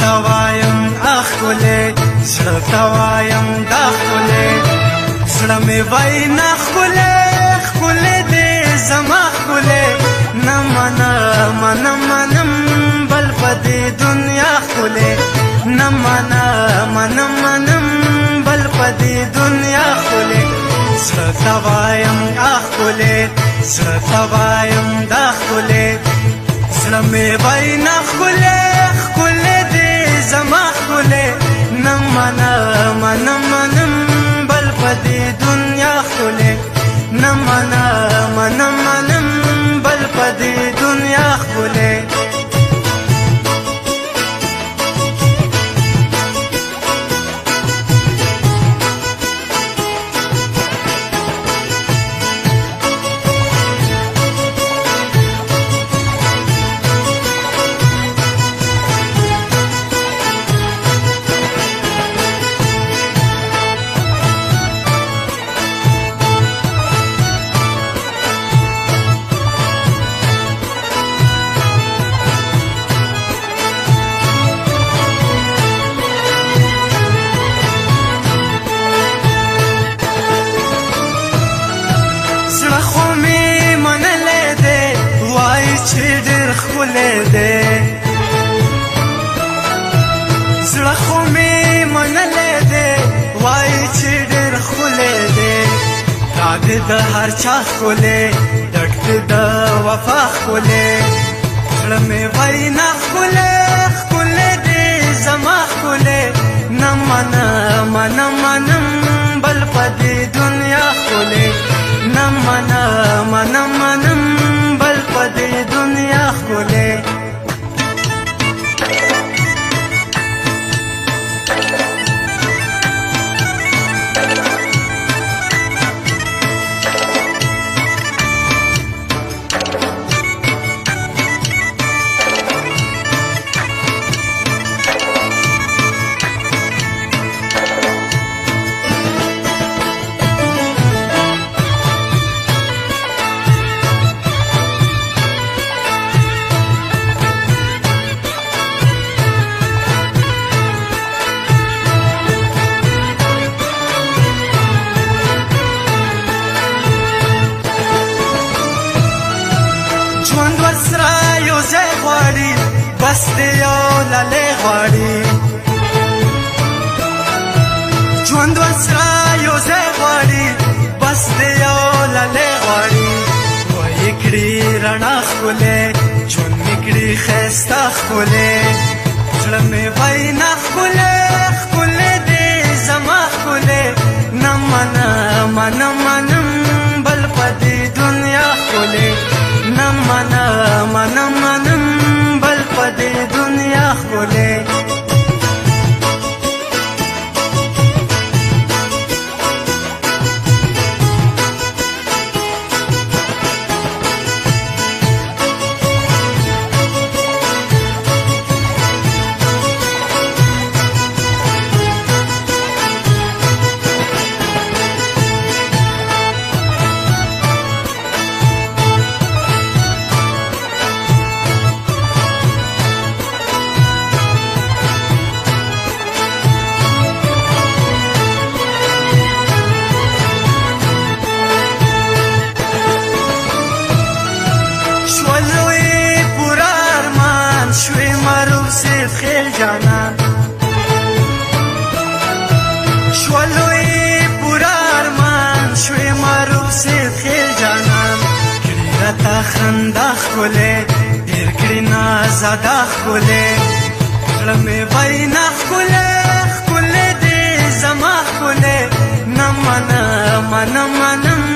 توایم اخکله زړه توایم دا خکله زړه مې وای نه خکله خکله دې زما خکله نه منم بل په دې دنیا خکله نه منم بل په دې دنیا خکله زړه توایم اخکله زړه توایم دا خکله زړه مې وای نه خکله خکله دې زما خکله نه منم بل په دې دنیا خکله نه منم بل په دې دنیا خکله زړه خو مې منلې دې وای چې ډېر ښکلی دی تا دې د هر چا ښکلی ډک دې د وفا ښکلی زړه مې وای نه ښکلی ښکلی دې زما ښکلی نه منم بل په دې دنیا ښکلی نه منم بل په دې دنیا ښکلی ژوند ورسره یو ځای غواړي بس دې یو لالی غواړي ژوند ورسره یو ځای غواړي بس دې یو لالی غواړي وایې کړي رڼا ښکلی ژوند مې کړي ښایسته ښکلی زړه مې وای نه ښکلی ښکلی دې زما ښکلی نه منم بل په دې دنیا ښکلی نه منم بل په دې دنیا ښکلی خیل جانا شولوی پورا ارمان شوی معروف سید خیل جانا کړي راته خندا ښکلی ډېر کړي نازاده ښکلی زړه مې وای نه ښکلی ښکلی دې زما ښکلی نه منم